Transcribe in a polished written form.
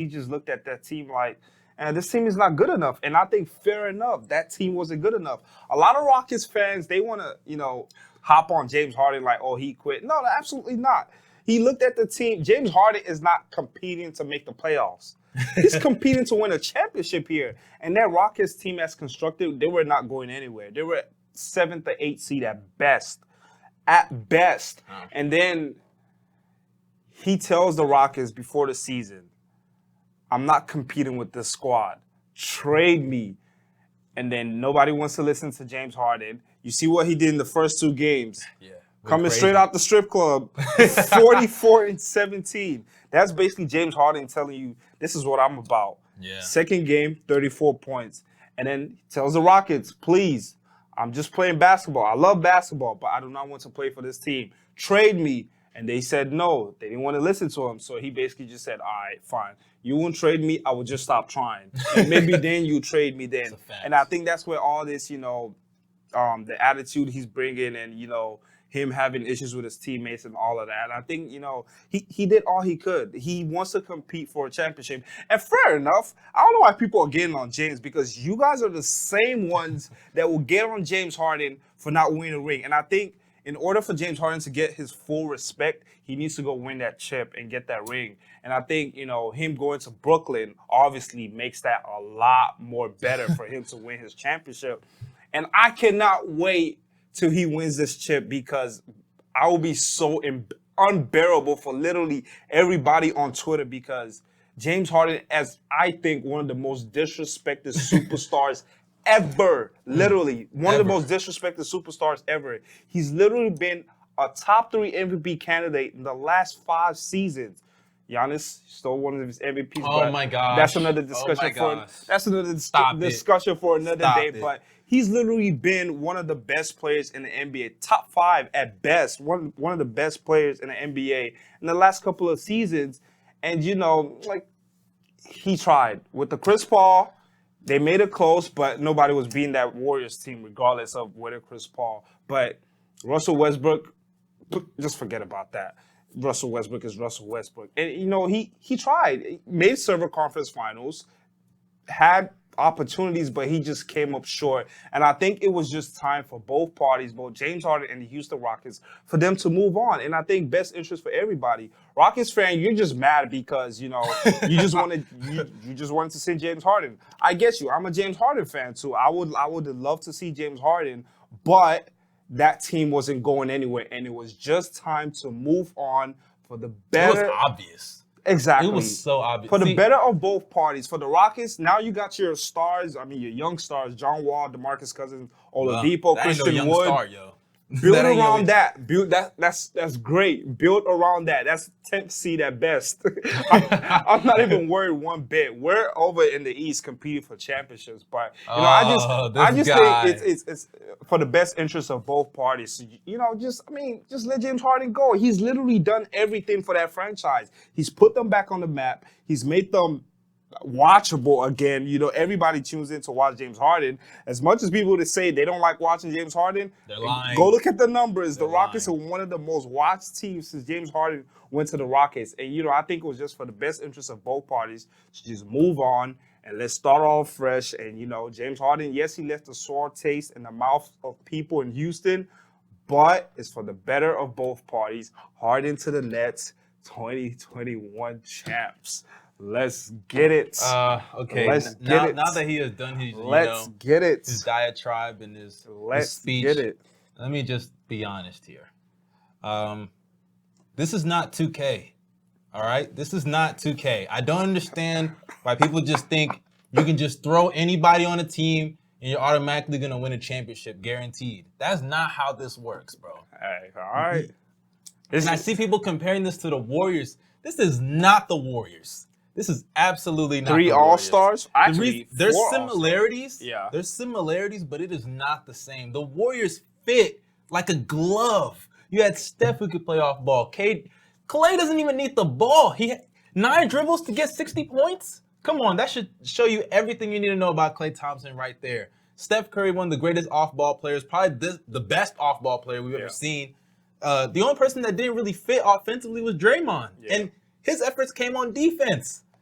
he just looked at that team like, and this team is not good enough. And I think fair enough, that team wasn't good enough. A lot of Rockets fans, they want to, hop on James Harden like, oh, he quit. No, absolutely not. He looked at the team. James Harden is not competing to make the playoffs. He's competing to win a championship here. And that Rockets team as constructed, they were not going anywhere. They were 7th or 8th seed at best. At best. Oh. And then he tells the Rockets before the season, I'm not competing with this squad. Trade me. And then nobody wants to listen to James Harden. You see what he did in the first 2 games. Yeah. Coming straight out the strip club, 44-17. That's basically James Harden telling you, this is what I'm about. Yeah. Second game, 34 points. And then he tells the Rockets, please, I'm just playing basketball. I love basketball, but I do not want to play for this team. Trade me. And they said no. They didn't want to listen to him. So he basically just said, all right, fine. You won't trade me, I will just stop trying. And maybe then you trade me then. And I think that's where all this, the attitude he's bringing and, him having issues with his teammates and all of that. And I think, he did all he could. He wants to compete for a championship. And fair enough, I don't know why people are getting on James, because you guys are the same ones that will get on James Harden for not winning a ring. And I think in order for James Harden to get his full respect, he needs to go win that chip and get that ring. And I think, him going to Brooklyn obviously makes that a lot more better for him to win his championship. And I cannot wait till he wins this chip, because I will be so unbearable for literally everybody on Twitter, because James Harden, as I think one of the most disrespected superstars ever, literally one of the most disrespected superstars ever. He's literally been a top 3 MVP candidate in the last 5 seasons. Giannis stole one of his MVPs. Oh my gosh! That's another discussion for another day. But he's literally been one of the best players in the NBA, top 5 at best. One of the best players in the NBA in the last couple of seasons. And he tried with the Chris Paul. They made it close, but nobody was beating that Warriors team, regardless of whether Chris Paul. But Russell Westbrook, just forget about that. Russell Westbrook is Russell Westbrook. And, he tried. He made several conference finals, had opportunities, but he just came up short. And I think it was just time for both parties, both James Harden and the Houston Rockets, for them to move on. And I think best interest for everybody. Rockets fan, you're just mad because, you just wanted to see James Harden. I get you. I'm a James Harden fan too. I would love to see James Harden, but that team wasn't going anywhere, and it was just time to move on for the better. It was obvious. Exactly. It was so obvious. For the better of both parties. For the Rockets, now you got your stars, your young stars, John Wall, DeMarcus Cousins, Oladipo, Christian Wood. Star, yo. Build around that. That's great. Build around that. That's 10th seed at best. I'm not even worried one bit. We're over in the East competing for championships, but I just think it's for the best interest of both parties. Just let James Harden go. He's literally done everything for that franchise. He's put them back on the map. He's made them watchable again. Everybody tunes in to watch James Harden. As much as people that say they don't like watching James Harden, they're lying. Go look at the numbers. The Rockets are one of the most watched teams since James Harden went to the Rockets. And, I think it was just for the best interest of both parties to just move on and let's start off fresh. And, James Harden, yes, he left a sore taste in the mouth of people in Houston, but it's for the better of both parties. Harden to the Nets, 2021 champs. Let's get it. Okay. Now that he has done his, get it. His diatribe and his speech. Get it. Let me just be honest here. This is not 2K. All right? This is not 2K. I don't understand why people just think you can just throw anybody on a team and you're automatically going to win a championship, guaranteed. That's not how this works, bro. Hey, all right. And I see people comparing this to the Warriors. This is not the Warriors. This is absolutely not 3 All-Stars? Actually, there's similarities. All-Stars. Yeah. There's similarities, but it is not the same. The Warriors fit like a glove. You had Steph who could play off ball. Clay doesn't even need the ball. He had 9 dribbles to get 60 points? Come on, that should show you everything you need to know about Klay Thompson right there. Steph Curry, one of the greatest off-ball players, probably the best off-ball player we've ever seen. The only person that didn't really fit offensively was Draymond. Yeah. And his efforts came on defense.